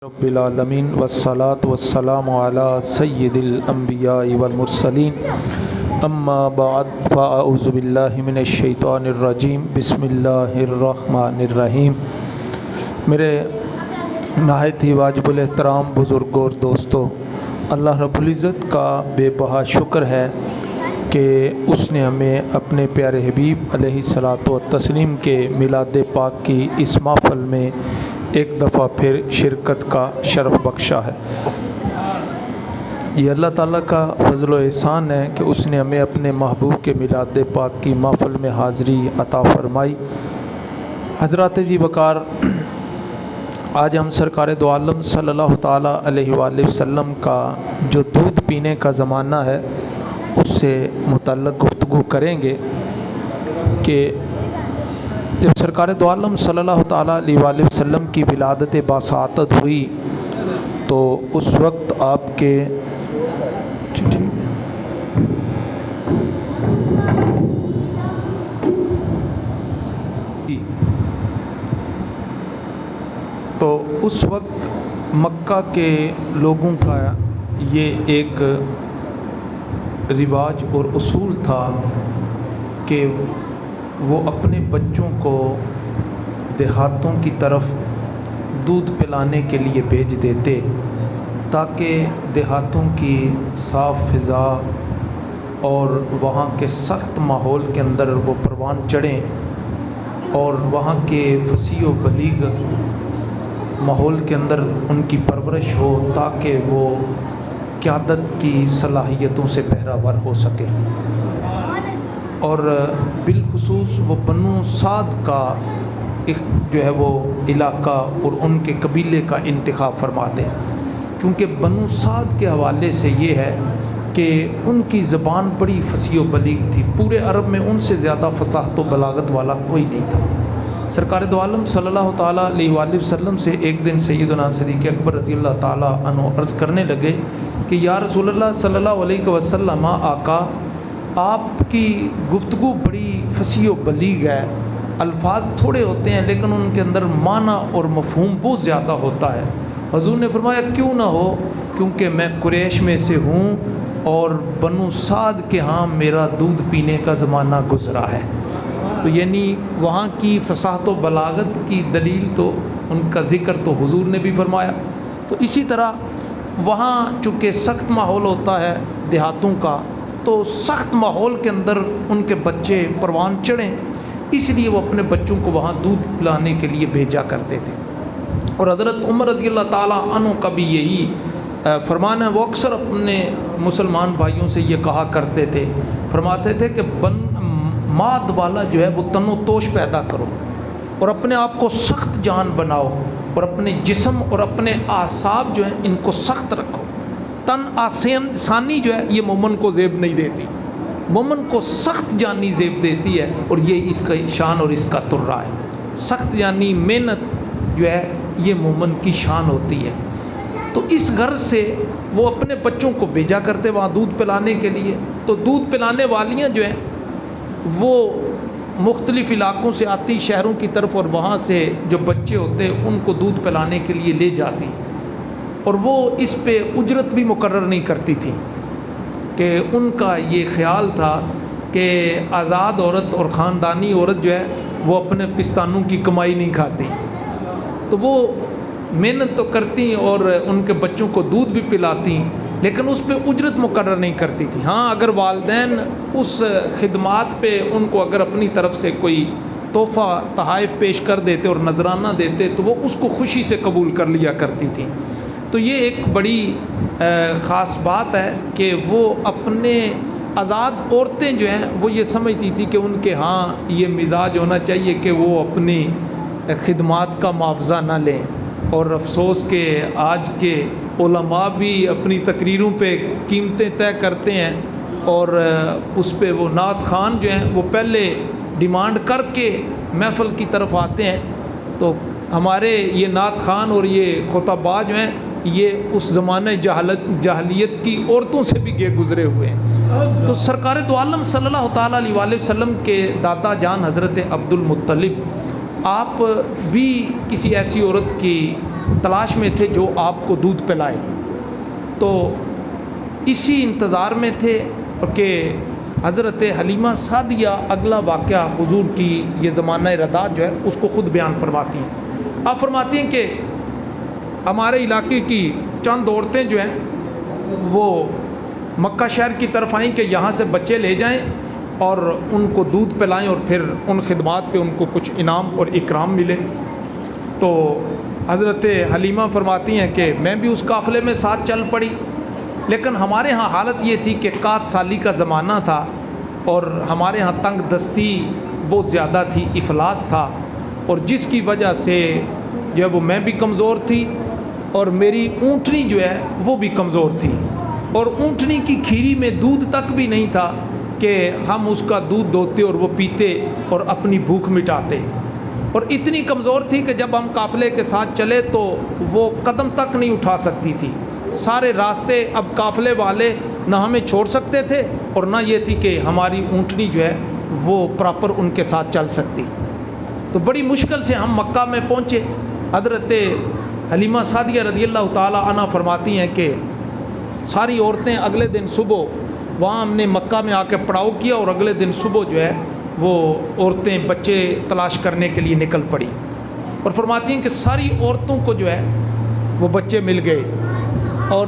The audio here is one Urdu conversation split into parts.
رب العالمین والصلاة والسلام علی سید الانبیاء والمرسلین اما بعد فاعوذ باللہ من الشیطان الرجیم بسم اللہ الرحمن الرحیم۔ میرے نہایت ہی واجب الاحترام بزرگوں اور دوستوں، اللہ رب العزت کا بے بہا شکر ہے کہ اس نے ہمیں اپنے پیارے حبیب علیہ الصلاۃ والتسلیم کے میلاد پاک کی اس محفل میں ایک دفعہ پھر شرکت کا شرف بخشا ہے۔ یہ اللہ تعالیٰ کا فضل و احسان ہے کہ اس نے ہمیں اپنے محبوب کے میلاد پاک کی محفل میں حاضری عطا فرمائی۔ حضرات جی وقار، آج ہم سرکار دو عالم صلی اللہ تعالیٰ علیہ وآلہ وسلم کا جو دودھ پینے کا زمانہ ہے اس سے متعلق گفتگو کریں گے کہ جب سرکار دو عالم صلی اللہ تعالیٰ علیہ وآلہ وسلم کی ولادت باسعادت ہوئی تو اس وقت آپ کے تو اس وقت مکہ کے لوگوں کا یہ ایک رواج اور اصول تھا کہ وہ اپنے بچوں کو دیہاتوں کی طرف دودھ پلانے کے لیے بھیج دیتے تاکہ دیہاتوں کی صاف فضا اور وہاں کے سخت ماحول کے اندر وہ پروان چڑھیں اور وہاں کے فصیح و بلیغ ماحول کے اندر ان کی پرورش ہو تاکہ وہ قیادت کی صلاحیتوں سے بہرہ ور ہو سکے۔ اور بالخصوص وہ بنو سعد کا جو ہے وہ علاقہ اور ان کے قبیلے کا انتخاب فرماتے، کیونکہ بنو سعد کے حوالے سے یہ ہے کہ ان کی زبان بڑی فصیح و بلیغ تھی، پورے عرب میں ان سے زیادہ فصاحت و بلاغت والا کوئی نہیں تھا۔ سرکار دو عالم صلی اللہ تعالیٰ علیہ وآلہ وسلم سے ایک دن سیدنا صدیق اکبر رضی اللہ تعالیٰ عنہ عرض کرنے لگے کہ یا رسول اللہ صلی اللہ علیہ وسلم، آقا آپ کی گفتگو بڑی فصیح و بلیغ ہے، الفاظ تھوڑے ہوتے ہیں لیکن ان کے اندر معنی اور مفہوم بہت زیادہ ہوتا ہے۔ حضور نے فرمایا کیوں نہ ہو، کیونکہ میں قریش میں سے ہوں اور بنو سعد کے ہاں میرا دودھ پینے کا زمانہ گزرا ہے۔ تو یعنی وہاں کی فصاحت و بلاغت کی دلیل تو ان کا ذکر تو حضور نے بھی فرمایا۔ تو اسی طرح وہاں چونکہ سخت ماحول ہوتا ہے دیہاتوں کا، تو سخت ماحول کے اندر ان کے بچے پروان چڑھیں، اس لیے وہ اپنے بچوں کو وہاں دودھ پلانے کے لیے بھیجا کرتے تھے۔ اور حضرت عمر رضی اللہ تعالیٰ عنہ کا بھی یہی فرمان ہے، وہ اکثر اپنے مسلمان بھائیوں سے یہ کہا کرتے تھے، فرماتے تھے کہ ماد والا جو ہے وہ تن و توش پیدا کرو اور اپنے آپ کو سخت جان بناؤ اور اپنے جسم اور اپنے اعصاب جو ہیں ان کو سخت رکھو۔ تن آسانی جو ہے یہ مومن کو زیب نہیں دیتی، مومن کو سخت جانی زیب دیتی ہے، اور یہ اس کا شان اور اس کا ترا ہے۔ سخت جانی محنت جو ہے یہ مومن کی شان ہوتی ہے۔ تو اس غرض سے وہ اپنے بچوں کو بھیجا کرتے وہاں دودھ پلانے کے لیے۔ تو دودھ پلانے والیاں جو ہیں وہ مختلف علاقوں سے آتی شہروں کی طرف، اور وہاں سے جو بچے ہوتے ان کو دودھ پلانے کے لیے لے جاتی، اور وہ اس پہ اجرت بھی مقرر نہیں کرتی تھی، کہ ان کا یہ خیال تھا کہ آزاد عورت اور خاندانی عورت جو ہے وہ اپنے پستانوں کی کمائی نہیں کھاتی، تو وہ محنت تو کرتی اور ان کے بچوں کو دودھ بھی پلاتی لیکن اس پہ اجرت مقرر نہیں کرتی تھی۔ ہاں اگر والدین اس خدمات پہ ان کو اگر اپنی طرف سے کوئی تحفہ تحائف پیش کر دیتے اور نذرانہ دیتے تو وہ اس کو خوشی سے قبول کر لیا کرتی تھی۔ تو یہ ایک بڑی خاص بات ہے کہ وہ اپنے آزاد عورتیں جو ہیں وہ یہ سمجھتی تھی کہ ان کے ہاں یہ مزاج ہونا چاہیے کہ وہ اپنی خدمات کا معاوضہ نہ لیں۔ اور افسوس کہ آج کے علماء بھی اپنی تقریروں پہ قیمتیں طے کرتے ہیں، اور اس پہ وہ نعت خوان جو ہیں وہ پہلے ڈیمانڈ کر کے محفل کی طرف آتے ہیں۔ تو ہمارے یہ نعت خوان اور یہ خطباء جو ہیں یہ اس زمانہ جاہلیت کی عورتوں سے بھی گزرے ہوئے ہیں۔ تو سرکار دو عالم صلی اللہ تعالیٰ علیہ وآلہ وسلم کے دادا جان حضرت عبد المطلب آپ بھی کسی ایسی عورت کی تلاش میں تھے جو آپ کو دودھ پلائے۔ تو اسی انتظار میں تھے کہ حضرت حلیمہ سعدیہ اگلا واقعہ حضور کی یہ زمانہ رداعت جو ہے اس کو خود بیان فرماتی ہیں۔ آپ فرماتی ہیں کہ ہمارے علاقے کی چند عورتیں جو ہیں وہ مکہ شہر کی طرف آئیں کہ یہاں سے بچے لے جائیں اور ان کو دودھ پلائیں اور پھر ان خدمات پہ ان کو کچھ انعام اور اکرام ملے۔ تو حضرت حلیمہ فرماتی ہیں کہ میں بھی اس قافلے میں ساتھ چل پڑی، لیکن ہمارے ہاں حالت یہ تھی کہ قحط سالی کا زمانہ تھا اور ہمارے ہاں تنگ دستی بہت زیادہ تھی، افلاس تھا، اور جس کی وجہ سے جو ہے وہ میں بھی کمزور تھی اور میری اونٹنی جو ہے وہ بھی کمزور تھی، اور اونٹنی کی کھیری میں دودھ تک بھی نہیں تھا کہ ہم اس کا دودھ دوتے اور وہ پیتے اور اپنی بھوک مٹاتے، اور اتنی کمزور تھی کہ جب ہم قافلے کے ساتھ چلے تو وہ قدم تک نہیں اٹھا سکتی تھی۔ سارے راستے اب قافلے والے نہ ہمیں چھوڑ سکتے تھے اور نہ یہ تھی کہ ہماری اونٹنی جو ہے وہ پراپر ان کے ساتھ چل سکتی۔ تو بڑی مشکل سے ہم مکہ میں پہنچے۔ حضرت حلیمہ سعدیہ رضی اللہ تعالی عنہ فرماتی ہیں کہ ساری عورتیں اگلے دن صبح وہاں ہم نے مکہ میں آ کے پڑاؤ کیا، اور اگلے دن صبح جو ہے وہ عورتیں بچے تلاش کرنے کے لیے نکل پڑی، اور فرماتی ہیں کہ ساری عورتوں کو جو ہے وہ بچے مل گئے، اور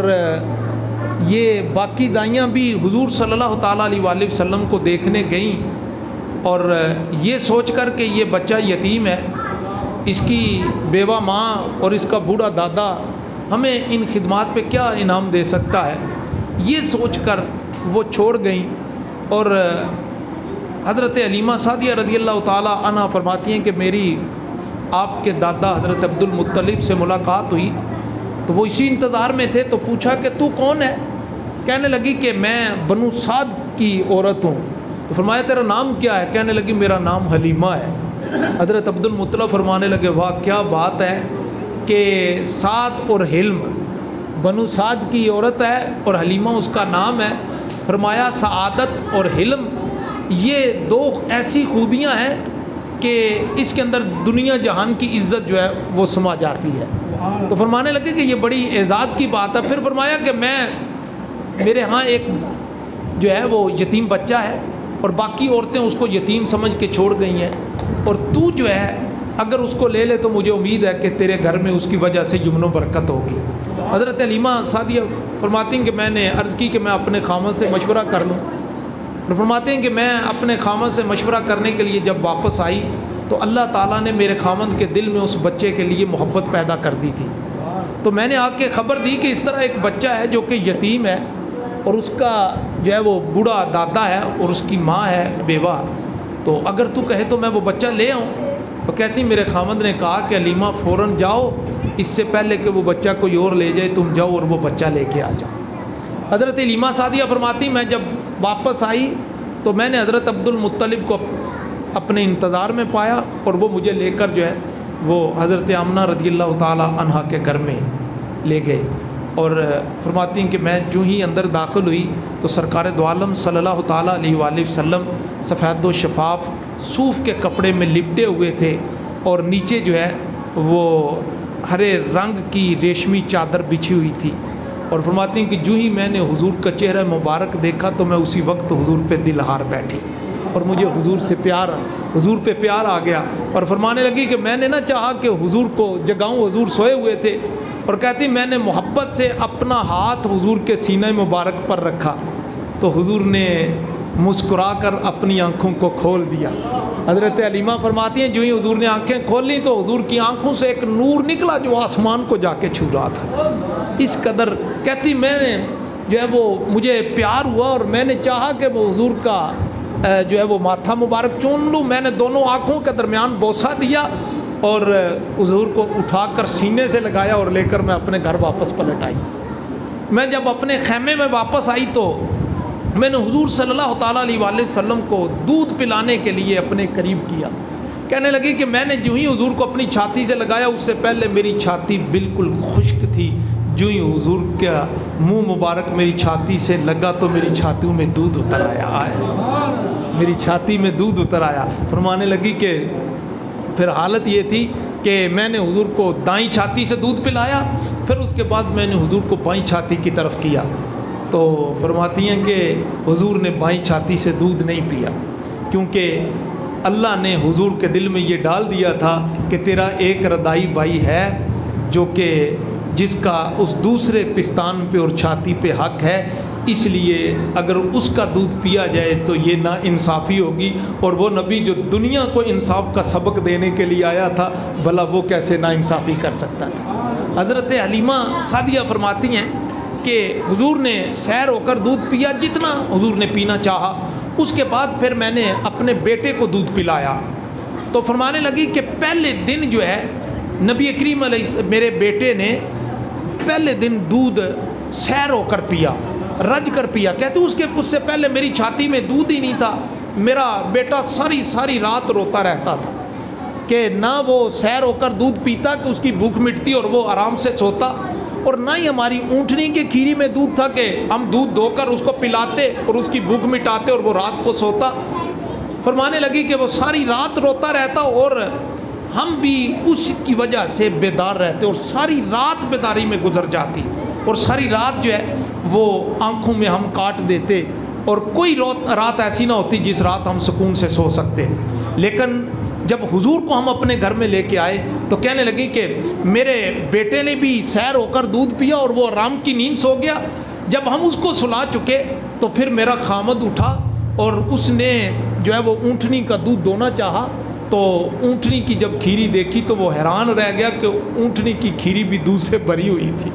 یہ باقی دائیاں بھی حضور صلی اللہ تعالیٰ علیہ وآلہ وسلم کو دیکھنے گئیں، اور یہ سوچ کر کہ یہ بچہ یتیم ہے، اس کی بیوہ ماں اور اس کا بوڑھا دادا ہمیں ان خدمات پہ کیا انعام دے سکتا ہے، یہ سوچ کر وہ چھوڑ گئیں۔ اور حضرت حلیمہ سعدیہ رضی اللہ تعالیٰ عنہ فرماتی ہیں کہ میری آپ کے دادا حضرت عبد المطلب سے ملاقات ہوئی، تو وہ اسی انتظار میں تھے، تو پوچھا کہ تو کون ہے؟ کہنے لگی کہ میں بنو سعد کی عورت ہوں۔ تو فرمایا تیرا نام کیا ہے؟ کہنے لگی میرا نام حلیمہ ہے۔ حضرت عبد المطلب فرمانے لگے واہ کیا بات ہے کہ سعد اور حلم، بنو سعد کی عورت ہے اور حلیمہ اس کا نام ہے۔ فرمایا سعادت اور حلم یہ دو ایسی خوبیاں ہیں کہ اس کے اندر دنیا جہان کی عزت جو ہے وہ سما جاتی ہے۔ تو فرمانے لگے کہ یہ بڑی اعزاز کی بات ہے۔ پھر فرمایا کہ میرے ہاں ایک جو ہے وہ یتیم بچہ ہے اور باقی عورتیں اس کو یتیم سمجھ کے چھوڑ گئی ہیں، اور تو جو ہے اگر اس کو لے لے تو مجھے امید ہے کہ تیرے گھر میں اس کی وجہ سے یمن و برکت ہوگی۔ حضرت حلیمہ سعدیہ فرماتی ہیں کہ میں نے عرض کی کہ میں اپنے خامن سے مشورہ کر لوں، اور فرماتے ہیں کہ میں اپنے خامن سے مشورہ کرنے کے لیے جب واپس آئی تو اللہ تعالیٰ نے میرے خامن کے دل میں اس بچے کے لیے محبت پیدا کر دی تھی۔ تو میں نے آ کے خبر دی کہ اس طرح ایک بچہ ہے جو کہ یتیم ہے اور اس کا جو ہے وہ بوڑھا دادا ہے اور اس کی ماں ہے بیوہ، تو اگر تو کہے تو میں وہ بچہ لے آؤں۔ تو کہتی میرے خامد نے کہا کہ حلیمہ فوراً جاؤ، اس سے پہلے کہ وہ بچہ کوئی اور لے جائے تم جاؤ اور وہ بچہ لے کے آ جاؤ۔ حضرت حلیمہ سعدیہ فرماتی میں جب واپس آئی تو میں نے حضرت عبد المطلب کو اپنے انتظار میں پایا اور وہ مجھے لے کر جو ہے وہ حضرت آمنہ رضی اللہ تعالی عنہا کے گھر میں لے گئے، اور فرماتی ہیں کہ میں جو ہی اندر داخل ہوئی تو سرکار دو عالم صلی اللہ تعالیٰ علیہ وآلہ وسلم سفید و شفاف صوف کے کپڑے میں لپٹے ہوئے تھے، اور نیچے جو ہے وہ ہرے رنگ کی ریشمی چادر بچھی ہوئی تھی، اور فرماتی ہیں کہ جو ہی میں نے حضور کا چہرہ مبارک دیکھا تو میں اسی وقت حضور پہ دل ہار بیٹھی اور مجھے حضور پہ پیار آ گیا، اور فرمانے لگی کہ میں نے نہ چاہا کہ حضور کو جگاؤں، حضور سوئے ہوئے تھے، اور کہتی میں نے محبت سے اپنا ہاتھ حضور کے سینہ مبارک پر رکھا تو حضور نے مسکرا کر اپنی آنکھوں کو کھول دیا۔ حضرت حلیمہ فرماتی ہیں جو ہی حضور نے آنکھیں کھول لی تو حضور کی آنکھوں سے ایک نور نکلا جو آسمان کو جا کے چھو رہا تھا۔ اس قدر کہتی میں نے جو ہے وہ مجھے پیار ہوا اور میں نے چاہا کہ وہ حضور کا جو ہے وہ ماتھا مبارک چوم لوں، میں نے دونوں آنکھوں کے درمیان بوسہ دیا اور حضور کو اٹھا کر سینے سے لگایا اور لے کر میں اپنے گھر واپس پلٹ آئی۔ میں جب اپنے خیمے میں واپس آئی تو میں نے حضور صلی اللہ تعالیٰ علیہ وآلہ وسلم کو دودھ پلانے کے لیے اپنے قریب کیا۔ کہنے لگی کہ میں نے جو ہی حضور کو اپنی چھاتی سے لگایا اس سے پہلے میری چھاتی بالکل خشک تھی، جو ہی حضور کا منہ مبارک میری چھاتی سے لگا تو میری چھاتیوں میں دودھ اتر آیا، میری چھاتی میں دودھ اتر آیا۔ فرمانے لگی کہ پھر حالت یہ تھی کہ میں نے حضور کو دائیں چھاتی سے دودھ پلایا، پھر اس کے بعد میں نے حضور کو بائیں چھاتی کی طرف کیا، تو فرماتی ہیں کہ حضور نے بائیں چھاتی سے دودھ نہیں پیا، کیونکہ اللہ نے حضور کے دل میں یہ ڈال دیا تھا کہ تیرا ایک رضائی بھائی ہے جو کہ جس کا اس دوسرے پستان پہ اور چھاتی پہ حق ہے، اس لیے اگر اس کا دودھ پیا جائے تو یہ نا انصافی ہوگی، اور وہ نبی جو دنیا کو انصاف کا سبق دینے کے لیے آیا تھا، بھلا وہ کیسے نا انصافی کر سکتا تھا۔ حضرت حلیمہ سعدیہ فرماتی ہیں کہ حضور نے سیر ہو کر دودھ پیا جتنا حضور نے پینا چاہا، اس کے بعد پھر میں نے اپنے بیٹے کو دودھ پلایا، تو فرمانے لگی کہ پہلے دن جو ہے نبی کریم علیہ میرے بیٹے نے پہلے دن دودھ سیر ہو کر پیا، رج کر پیا، کہتے اس سے پہلے میری چھاتی میں دودھ ہی نہیں تھا، میرا بیٹا ساری رات روتا رہتا تھا کہ نہ وہ سیر ہو کر دودھ پیتا کہ اس کی بھوک مٹتی اور وہ آرام سے سوتا، اور نہ ہی ہماری اونٹنی کے کھیری میں دودھ تھا کہ ہم دودھ دو کر اس کو پلاتے اور اس کی بھوک مٹاتے اور وہ رات کو سوتا۔ فرمانے لگی کہ وہ ساری رات روتا رہتا اور ہم بھی اس کی وجہ سے بیدار رہتے اور ساری رات بیداری میں گزر جاتی، اور ساری رات جو ہے وہ آنکھوں میں ہم کاٹ دیتے، اور کوئی رات ایسی نہ ہوتی جس رات ہم سکون سے سو سکتے۔ لیکن جب حضور کو ہم اپنے گھر میں لے کے آئے تو کہنے لگی کہ میرے بیٹے نے بھی سیر ہو کر دودھ پیا اور وہ آرام کی نیند سو گیا، جب ہم اس کو سلا چکے تو پھر میرا خامد اٹھا اور اس نے جو ہے وہ اونٹنی کا دودھ دونا چاہا، تو اونٹنی کی جب کھیری دیکھی تو وہ حیران رہ گیا کہ اونٹنی کی کھیری بھی دودھ سے بھری ہوئی تھی،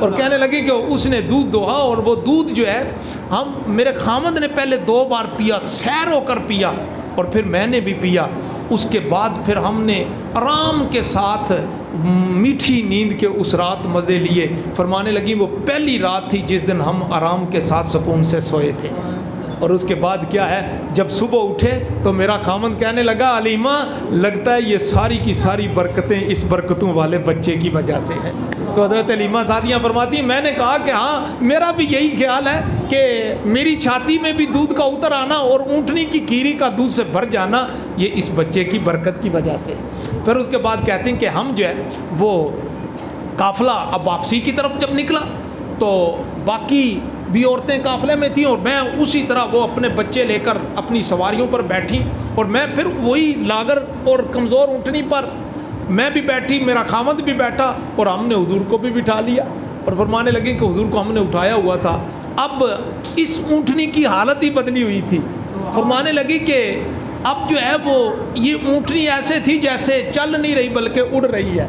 اور کہنے لگی کہ اس نے دودھ دوہا، اور وہ دودھ جو ہے میرے خامد نے پہلے 2 بار پیا، سیر ہو کر پیا، اور پھر میں نے بھی پیا، اس کے بعد پھر ہم نے آرام کے ساتھ میٹھی نیند کے اس رات مزے لیے۔ فرمانے لگی وہ پہلی رات تھی جس دن ہم آرام کے ساتھ سکون سے سوئے تھے، اور اس کے بعد کیا ہے جب صبح اٹھے تو میرا خامن کہنے لگا حلیمہ لگتا ہے یہ ساری کی ساری برکتیں اس برکتوں والے بچے کی وجہ سے ہیں۔ تو حضرت حلیمہ سعدیہ فرماتی ہیں میں نے کہا کہ ہاں میرا بھی یہی خیال ہے کہ میری چھاتی میں بھی دودھ کا اتر آنا اور اونٹنی کی کھیری کا دودھ سے بھر جانا یہ اس بچے کی برکت کی وجہ سے۔ پھر اس کے بعد کہتے ہیں کہ ہم جو ہے وہ قافلہ اب واپسی کی طرف جب نکلا تو باقی بھی عورتیں قافلے میں تھیں، اور میں اسی طرح وہ اپنے بچے لے کر اپنی سواریوں پر بیٹھی، اور میں پھر وہی لاغر اور کمزور اونٹنی پر میں بھی بیٹھی، میرا خامد بھی بیٹھا، اور ہم نے حضور کو بھی بٹھا لیا، اور فرمانے لگے کہ حضور کو ہم نے اٹھایا ہوا تھا، اب اس اونٹنی کی حالت ہی بدلی ہوئی تھی۔ فرمانے لگی کہ اب جو ہے وہ یہ اونٹنی ایسے تھی جیسے چل نہیں رہی بلکہ اڑ رہی ہے،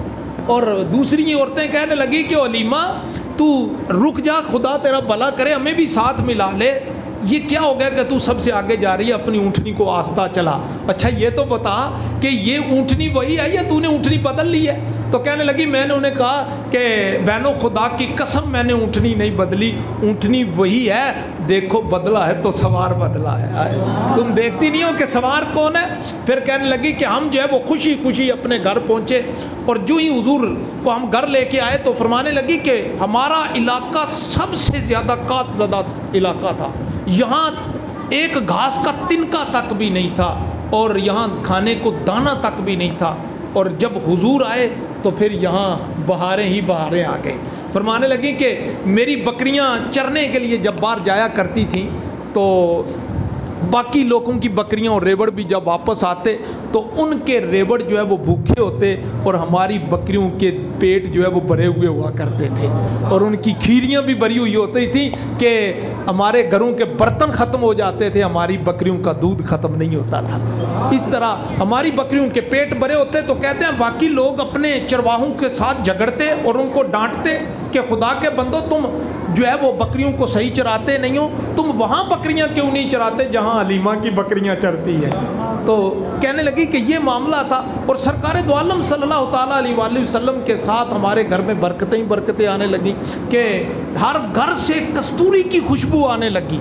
اور دوسری عورتیں کہنے لگی کہ حلیمہ تو رک جا، خدا تیرا بھلا کرے، ہمیں بھی ساتھ ملا لے، یہ کیا ہو گیا کہ تو سب سے آگے جا رہی ہے، اپنی اونٹنی کو آستہ چلا، اچھا یہ تو بتا کہ یہ اونٹنی وہی ہے یا تو نے اونٹنی بدل لی ہے؟ تو کہنے لگی میں نے انہیں کہا کہ بہنوں خدا کی قسم میں نے اونٹنی نہیں بدلی، اونٹنی وہی ہے، دیکھو بدلا ہے تو سوار بدلا ہے، تم دیکھتی نہیں ہو کہ سوار کون ہے؟ پھر کہنے لگی کہ ہم جو ہے وہ خوشی خوشی اپنے گھر پہنچے، اور جو ہی حضور کو ہم گھر لے کے آئے تو فرمانے لگی کہ ہمارا علاقہ سب سے زیادہ قحط زدہ علاقہ تھا، یہاں ایک گھاس کا تنکا تک بھی نہیں تھا، اور یہاں کھانے کو دانہ تک بھی نہیں تھا، اور جب حضور آئے تو پھر یہاں بہاریں ہی بہاریں آ گئی۔ فرمانے لگی کہ میری بکریاں چرنے کے لیے جب باہر جایا کرتی تھیں تو باقی لوگوں کی بکریاں اور ریوڑ بھی جب واپس آتے تو ان کے ریوڑ جو ہے وہ بھوکے ہوتے اور ہماری بکریوں کے پیٹ جو ہے وہ بھرے ہوئے ہوا کرتے تھے، اور ان کی کھیریاں بھی بھری ہوئی ہوتی تھیں کہ ہمارے گھروں کے برتن ختم ہو جاتے تھے، ہماری بکریوں کا دودھ ختم نہیں ہوتا تھا۔ اس طرح ہماری بکریوں کے پیٹ بھرے ہوتے تو کہتے ہیں باقی لوگ اپنے چرواہوں کے ساتھ جھگڑتے اور ان کو ڈانٹتے کہ خدا کے بندو تم جو ہے وہ بکریوں کو صحیح چراتے نہیں ہو، تم وہاں بکریاں کیوں نہیں چراتے جہاں حلیمہ کی بکریاں چرتی ہیں؟ تو کہنے لگی کہ یہ معاملہ تھا، اور سرکار دو عالم صلی اللہ تعالیٰ علیہ وآلہ وسلم کے ساتھ ہمارے گھر میں برکتیں ہی برکتیں آنے لگیں کہ ہر گھر سے کستوری کی خوشبو آنے لگی۔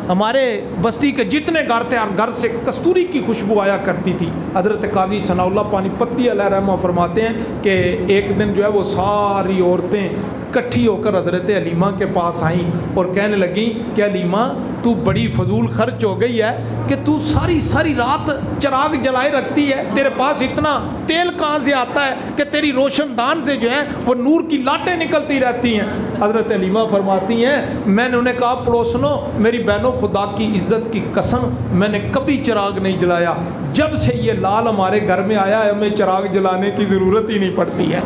ہمارے بستی کے جتنے گھر تھے ہر گھر سے کستوری کی خوشبو آیا کرتی تھی۔ حضرت قاضی ثناء اللہ پانی پتی علیہ رحمہ فرماتے ہیں کہ ایک دن جو ہے وہ ساری عورتیں کٹھی ہو کر حضرت حلیمہ کے پاس آئیں اور کہنے لگیں کہ حلیمہ تو بڑی فضول خرچ ہو گئی ہے کہ تو ساری رات چراغ جلائے رکھتی ہے؟ تیرے پاس اتنا تیل کہاں سے آتا ہے کہ تیری روشن دان سے جو ہے وہ نور کی لاٹیں نکلتی رہتی ہیں؟ حضرت حلیمہ فرماتی ہیں میں نے انہیں کہا پڑوسنوں میری بہنوں خدا کی عزت کی قسم میں نے کبھی چراغ نہیں جلایا، جب سے یہ لال ہمارے گھر میں آیا ہے ہمیں چراغ جلانے کی ضرورت ہی نہیں پڑتی ہے،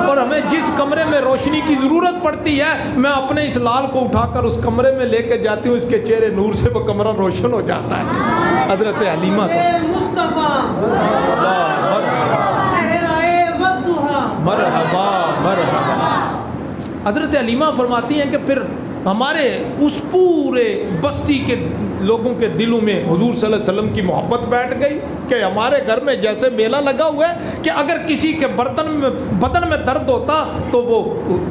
اور ہمیں جس کمرے میں روشنی کی ضرورت پڑتی ہے میں اپنے اس لال کو اٹھا کر اس کمرے میں لے کے جاتی ہوں، اس کے چہرے نور سے وہ کمرہ روشن ہو جاتا ہے۔ حضرت حلیمہ مرحبا مرحبا۔ حضرت حلیمہ فرماتی ہیں کہ پھر ہمارے اس پورے بستی کے لوگوں کے دلوں میں حضور صلی اللہ علیہ وسلم کی محبت بیٹھ گئی کہ ہمارے گھر میں جیسے میلہ لگا ہوا ہے کہ اگر کسی کے بدن میں درد ہوتا تو وہ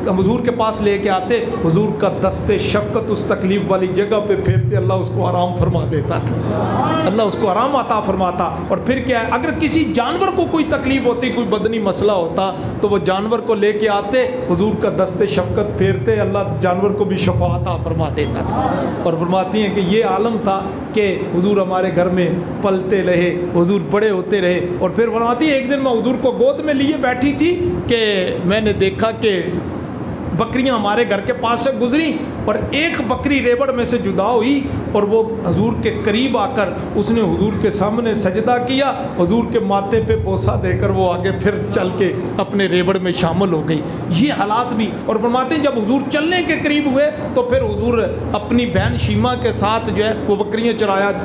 حضور کے پاس لے کے آتے، حضور کا دست شفقت اس تکلیف والی جگہ پہ پھیرتے، اللہ اس کو آرام فرما دیتا تھا، اللہ اس کو آرام عطا فرماتا۔ اور پھر کیا ہے اگر کسی جانور کو کوئی تکلیف ہوتی، کوئی بدنی مسئلہ ہوتا تو وہ جانور کو لے کے آتے، حضور کا دست شفقت پھیرتے، اللہ جانور کو بھی شفا عطا فرما دیتا تھا۔ اور فرماتی ہیں کہ یہ عالم تھا کہ حضور ہمارے گھر میں پلتے رہے، حضور بڑے ہوتے رہے۔ اور پھر فرماتی ہیں ایک دن میں حضور کو گود میں لیے بیٹھی تھی کہ میں نے دیکھا کہ بکریاں ہمارے گھر کے پاس سے گزری اور ایک بکری ریوڑ میں سے جدا ہوئی اور وہ حضور کے قریب آ کر اس نے حضور کے سامنے سجدہ کیا، حضور کے ماتھے پہ بوسہ دے کر وہ آگے پھر چل کے اپنے ریوڑ میں شامل ہو گئی۔ یہ حالات بھی۔ اور فرماتے ہیں جب حضور چلنے کے قریب ہوئے تو پھر حضور اپنی بہن شیمہ کے ساتھ جو ہے وہ بکریاں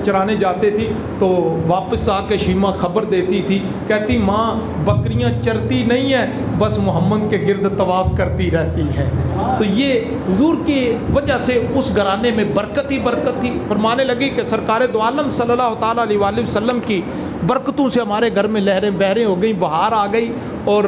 چرانے جاتے تھی تو واپس آ کے شیمہ خبر دیتی تھی، کہتی ماں بکریاں چرتی نہیں ہیں، بس محمد کے گرد طواف کرتی رہتی ہے۔ تو یہ حضور کی وجہ سے اس گھرانے میں برکت ہی برکت تھی۔ فرمانے لگی کہ سرکار دو عالم صلی اللہ تعالیٰ علیہ وآلہ وسلم کی برکتوں سے ہمارے گھر میں لہریں بہریں ہو گئیں، بہار آ گئی اور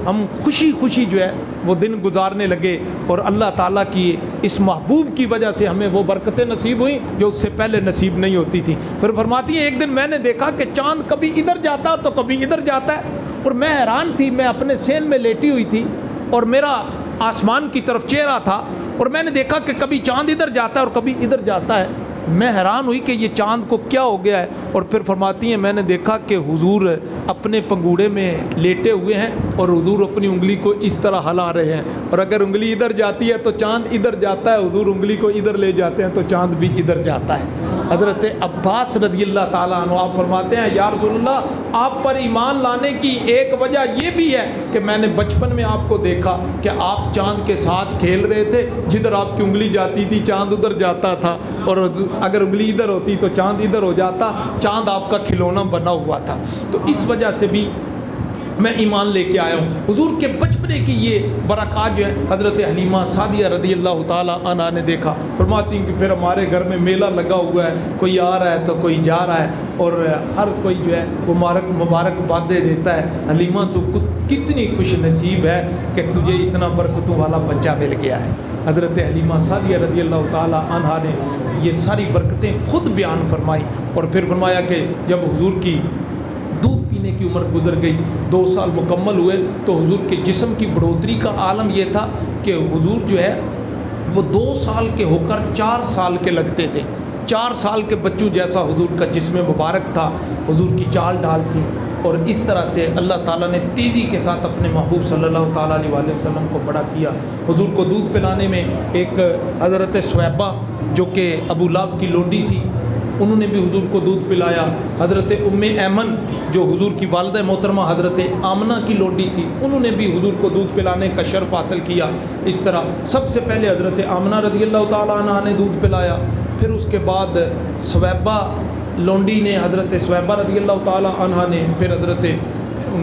ہم خوشی خوشی جو ہے وہ دن گزارنے لگے، اور اللہ تعالیٰ کی اس محبوب کی وجہ سے ہمیں وہ برکتیں نصیب ہوئیں جو اس سے پہلے نصیب نہیں ہوتی تھی۔ پھر فرماتی ہیں ایک دن میں نے دیکھا کہ چاند کبھی ادھر جاتا تو کبھی ادھر جاتا ہے، اور میں حیران تھی، میں اپنے سین میں لیٹی ہوئی تھی اور میرا آسمان کی طرف چہرہ تھا اور میں نے دیکھا کہ کبھی چاند ادھر جاتا ہے اور کبھی ادھر جاتا ہے۔ میں حیران ہوئی کہ یہ چاند کو کیا ہو گیا ہے، اور پھر فرماتی ہیں میں نے دیکھا کہ حضور اپنے پنگوڑے میں لیٹے ہوئے ہیں اور حضور اپنی انگلی کو اس طرح ہلا رہے ہیں، اور اگر انگلی ادھر جاتی ہے تو چاند ادھر جاتا ہے، حضور انگلی کو ادھر لے جاتے ہیں تو چاند بھی ادھر جاتا ہے۔ حضرت عباس رضی اللہ تعالیٰ عنہ آپ فرماتے ہیں یا رسول اللہ آپ پر ایمان لانے کی ایک وجہ یہ بھی ہے کہ میں نے بچپن میں آپ کو دیکھا کہ آپ چاند کے ساتھ کھیل رہے تھے، جدھر آپ کی انگلی جاتی تھی چاند ادھر جاتا تھا، اور اگر انگلی ادھر ہوتی تو چاند ادھر ہو جاتا، چاند آپ کا کھلونا بنا ہوا تھا۔ تو اس وجہ سے بھی میں ایمان لے کے آیا ہوں۔ حضور کے بچپنے کی یہ برکات جو ہے حضرت حلیمہ سعدیہ رضی اللہ تعالیٰ عنہ نے دیکھا۔ فرماتی ہیں کہ پھر ہمارے گھر میں میلہ لگا ہوا ہے، کوئی آ رہا ہے تو کوئی جا رہا ہے، اور ہر کوئی جو ہے وہ مبارک بادیں دیتا ہے، حلیمہ تو کتنی خوش نصیب ہے کہ تجھے اتنا برکتوں والا بچہ مل گیا ہے۔ حضرت حلیمہ سعدیہ رضی اللہ تعالیٰ عنہ نے یہ ساری برکتیں خود بیان فرمائی، اور پھر فرمایا کہ جب حضور کی دودھ پینے کی عمر گزر گئی، 2 سال مکمل ہوئے، تو حضور کے جسم کی بڑھوتری کا عالم یہ تھا کہ حضور جو ہے وہ 2 سال کے ہو کر 4 سال کے لگتے تھے۔ 4 سال کے بچوں جیسا حضور کا جسم مبارک تھا، حضور کی چال ڈھال تھی، اور اس طرح سے اللہ تعالیٰ نے تیزی کے ساتھ اپنے محبوب صلی اللہ تعالیٰ علیہ وآلہ وسلم کو بڑا کیا۔ حضور کو دودھ پلانے میں ایک حضرت سویبہ جو کہ ابو لہب کی لونڈی تھی، انہوں نے بھی حضور کو دودھ پلایا۔ حضرت ام ایمن جو حضور کی والدہ محترمہ حضرت آمنہ کی لونڈی تھی، انہوں نے بھی حضور کو دودھ پلانے کا شرف حاصل کیا۔ اس طرح سب سے پہلے حضرت آمنہ رضی اللہ تعالیٰ عنہ نے دودھ پلایا، پھر اس کے بعد سویبہ لونڈی نے، حضرت سویبہ رضی اللہ تعالیٰ عنہ نے، پھر حضرت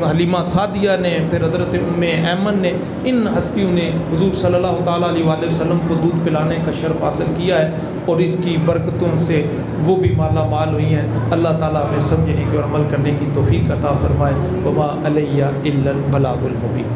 حلیمہ سعدیہ نے، پھر حضرت ام ایمن نے، ان ہستیوں نے حضور صلی اللہ تعالیٰ علیہ وآلہ وسلم کو دودھ پلانے کا شرف حاصل کیا ہے، اور اس کی برکتوں سے وہ بھی مالا مال ہوئی ہیں۔ اللہ تعالیٰ ہمیں سمجھنے کی اور عمل کرنے کی توفیق عطا فرمائے۔ وما علیہ الا البلاغ المبین۔